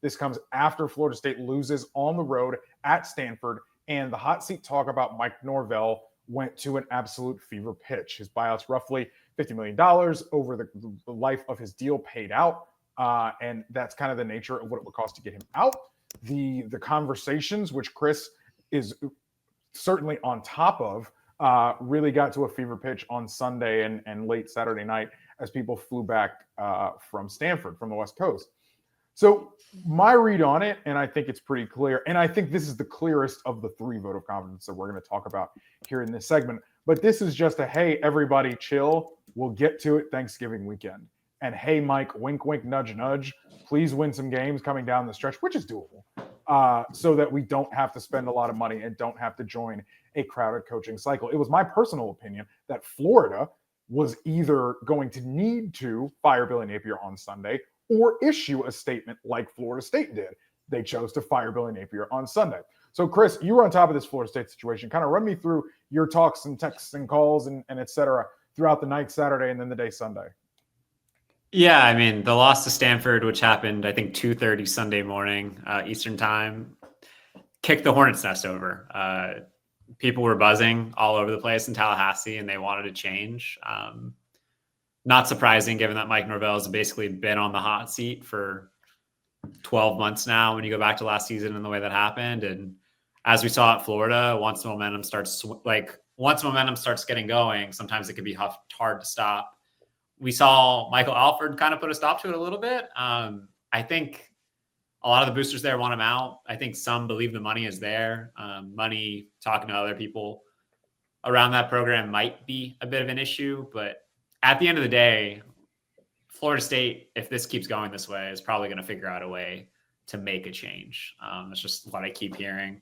This comes after Florida State loses on the road at Stanford, and the hot seat talk about Mike Norvell went to an absolute fever pitch. His buyout's roughly $50 million over the life of his deal paid out, and that's kind of the nature of what it would cost to get him out. The conversations, which Chris is certainly on top of, really got to a fever pitch on Sunday and late Saturday night as people flew back from Stanford, from the West Coast. So my read on it, and I think it's pretty clear, and I think this is the clearest of the 3 vote of confidence that we're going to talk about here in this segment, but this is just a, hey, everybody chill, we'll get to it Thanksgiving weekend. And hey, Mike, wink, wink, nudge, nudge, please win some games coming down the stretch, which is doable, so that we don't have to spend a lot of money and don't have to join a crowded coaching cycle. It was my personal opinion that Florida was either going to need to fire Billy Napier on Sunday or issue a statement like Florida State did. They chose to fire Billy Napier on Sunday. So, Chris, you were on top of this Florida State situation. Kind of run me through your talks and texts and calls and et cetera throughout the night Saturday and then the day Sunday. Yeah, I mean, the loss to Stanford, which happened, I think, 2:30 Sunday morning Eastern time, kicked the hornet's nest over. People were buzzing all over the place in Tallahassee, and they wanted to change. Not surprising, given that Mike Norvell has basically been on the hot seat for 12 months now when you go back to last season and the way that happened. And as we saw at Florida, once momentum starts getting going, sometimes it can be hard to stop. We saw Michael Alford kind of put a stop to it a little bit. I think a lot of the boosters there want him out. I think some believe the money is there. Money, talking to other people around that program might be a bit of an issue, but at the end of the day, Florida State, if this keeps going this way, is probably going to figure out a way to make a change. That's just what I keep hearing.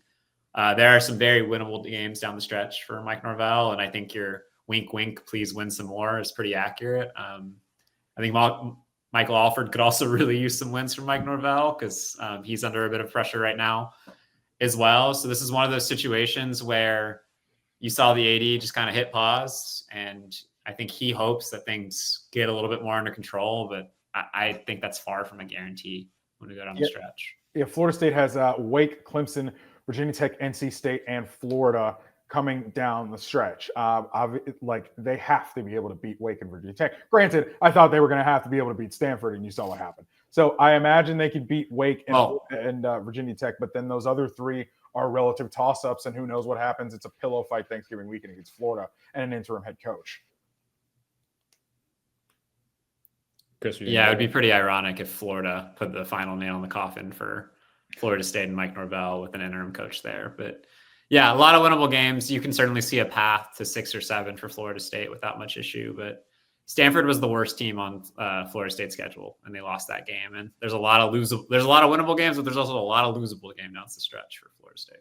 There are some very winnable games down the stretch for Mike Norvell, and I think your wink, wink, please win some more is pretty accurate. I think Michael Alford could also really use some wins from Mike Norvell because he's under a bit of pressure right now as well. So this is one of those situations where you saw the AD just kind of hit pause, and I think he hopes that things get a little bit more under control, but I think that's far from a guarantee when we go down the stretch. Yeah, Florida State has Wake, Clemson, Virginia Tech, NC State, and Florida coming down the stretch. Like they have to be able to beat Wake and Virginia Tech. Granted, I thought they were going to have to be able to beat Stanford, and you saw what happened. So I imagine they could beat Wake and Virginia Tech, but then those other 3 are relative toss-ups, and who knows what happens. It's a pillow fight Thanksgiving weekend against Florida and an interim head coach. Yeah, it would be pretty ironic if Florida put the final nail in the coffin for Florida State and Mike Norvell with an interim coach there. But yeah, a lot of winnable games. You can certainly see a path to 6 or 7 for Florida State without much issue. But Stanford was the worst team on Florida State's schedule, and they lost that game. And there's a lot of winnable games, but there's also a lot of losable games down the stretch for Florida State.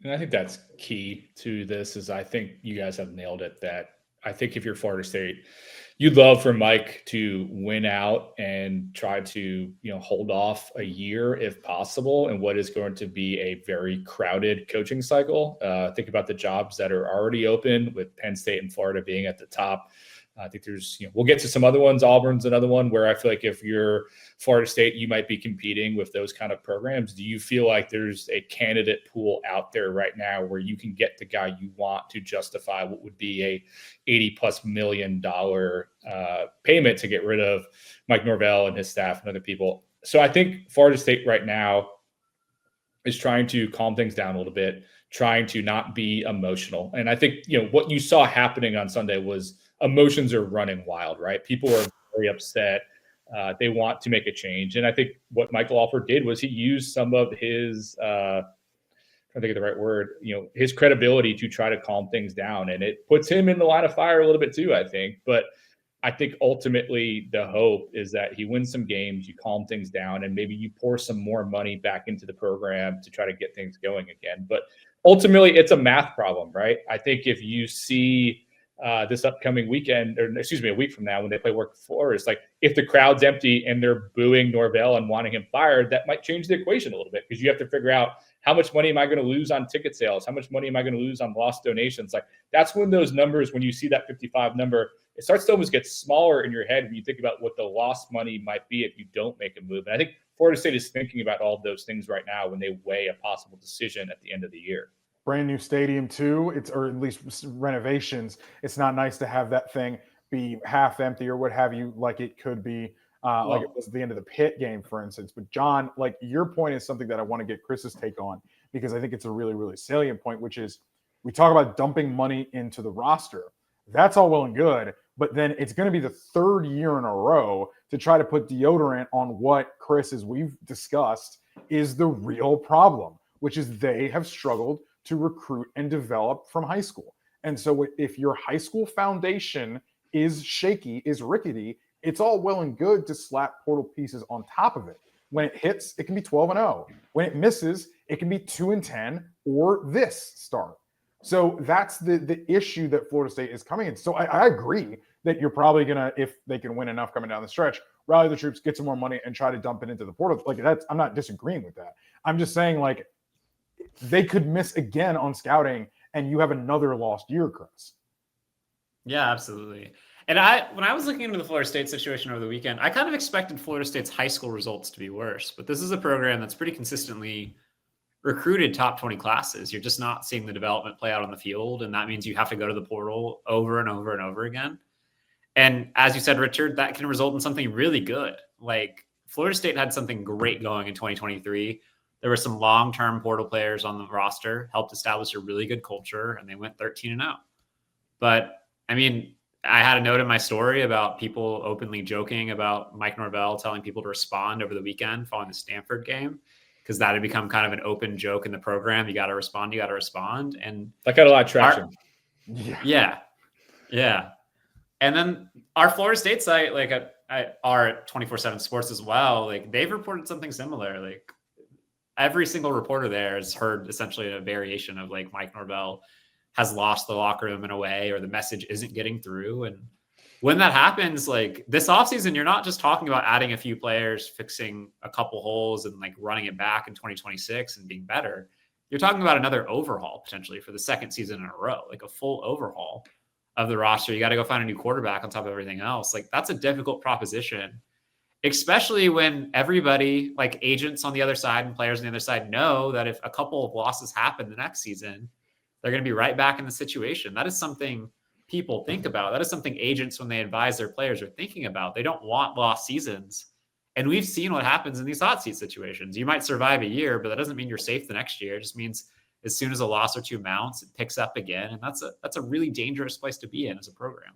And I think that's key to this. Is I think you guys have nailed it. That I think if you're Florida State, you'd love for Mike to win out and try to, hold off a year if possible in what is going to be a very crowded coaching cycle. Think about the jobs that are already open with Penn State and Florida being at the top. I think there's, we'll get to some other ones. Auburn's another one where I feel like if you're Florida State, you might be competing with those kind of programs. Do you feel like there's a candidate pool out there right now where you can get the guy you want to justify what would be a $80+ million payment to get rid of Mike Norvell and his staff and other people? So I think Florida State right now is trying to calm things down a little bit, trying to not be emotional. And I think, what you saw happening on Sunday was emotions are running wild, right? People are very upset. They want to make a change. And I think what Michael Alford did was he used some of his, I think of the right word, his credibility to try to calm things down. And it puts him in the line of fire a little bit too, I think. But I think ultimately the hope is that he wins some games, you calm things down, and maybe you pour some more money back into the program to try to get things going again. But ultimately it's a math problem, right? I think if you see this upcoming weekend, or a week from now when they play Wake Forest, like if the crowd's empty and they're booing Norvell and wanting him fired, that might change the equation a little bit because you have to figure out how much money am I going to lose on ticket sales? How much money am I going to lose on lost donations? Like that's when those numbers, when you see that 55 number, it starts to almost get smaller in your head when you think about what the lost money might be if you don't make a move. And I think Florida State is thinking about all of those things right now when they weigh a possible decision at the end of the year. Brand new stadium too. Or at least renovations. It's not nice to have that thing be half empty or what have you, like it could be, like it was at the end of the Pitt game, for instance. But John, like your point is something that I want to get Chris's take on, because I think it's a really, really salient point, which is we talk about dumping money into the roster. That's all well and good, but then it's going to be the third year in a row to try to put deodorant on what, Chris, as we've discussed, is the real problem, which is they have struggled to recruit and develop from high school. And so if your high school foundation is shaky, is rickety, it's all well and good to slap portal pieces on top of it. When it hits, it can be 12-0. When it misses, it can be 2-10 or this start. So that's the issue that Florida State is coming in. So I agree that you're probably going to, if they can win enough coming down the stretch, rally the troops, get some more money, and try to dump it into the portal. Like that's, I'm not disagreeing with that. I'm just saying, like, they could miss again on scouting, and you have another lost year, Chris. Yeah, absolutely. And when I was looking into the Florida State situation over the weekend, I kind of expected Florida State's high school results to be worse. But this is a program that's pretty consistently recruited top 20 classes. You're just not seeing the development play out on the field. And that means you have to go to the portal over and over and over again. And as you said, Richard, that can result in something really good. Like Florida State had something great going in 2023. There were some long-term portal players on the roster, helped establish a really good culture, and they went 13-0. But I mean, I had a note in my story about people openly joking about Mike Norvell telling people to respond over the weekend following the Stanford game, because that had become kind of an open joke in the program. You got to respond. And that got a lot of traction. Yeah. And then our Florida State site, like our 24/7 Sports as well, like they've reported something similar. Like every single reporter there has heard essentially a variation of like Mike Norvell has lost the locker room in a way, or the message isn't getting through. And when that happens, like this offseason, you're not just talking about adding a few players, fixing a couple holes and like running it back in 2026 and being better. You're talking about another overhaul potentially for the second season in a row, like a full overhaul of the roster. You got to go find a new quarterback on top of everything else. Like that's a difficult proposition, especially when everybody, like agents on the other side and players on the other side, know that if a couple of losses happen the next season, they're going to be right back in the situation. That is something people think about. That is something agents, when they advise their players, are thinking about. They don't want lost seasons. And we've seen what happens in these hot seat situations. You might survive a year, but that doesn't mean you're safe the next year. It just means as soon as a loss or two mounts, it picks up again. And that's a really dangerous place to be in as a program.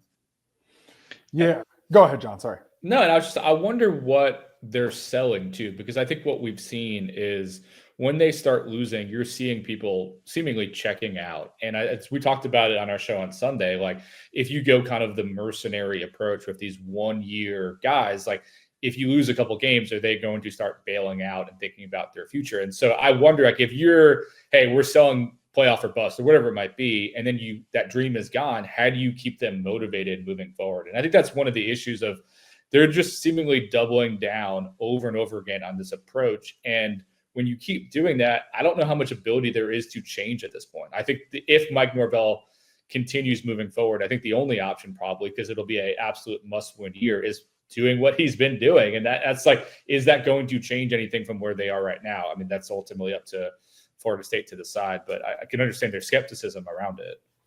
Yeah. Go ahead, John. Sorry. No, and I wonder what they're selling to, because I think what we've seen is when they start losing, you're seeing people seemingly checking out. And we talked about it on our show on Sunday. Like if you go kind of the mercenary approach with these 1 year guys, like if you lose a couple games, are they going to start bailing out and thinking about their future? And so I wonder, like if you're, hey, we're selling playoff or bust or whatever it might be, and then that dream is gone, how do you keep them motivated moving forward? And I think that's one of the issues of they're just seemingly doubling down over and over again on this approach. And when you keep doing that, I don't know how much ability there is to change at this point. I think if Mike Norvell continues moving forward, I think the only option probably, because it'll be an absolute must-win year, is doing what he's been doing. And that's like, is that going to change anything from where they are right now? I mean, that's ultimately up to Florida State to decide, but I can understand their skepticism around it.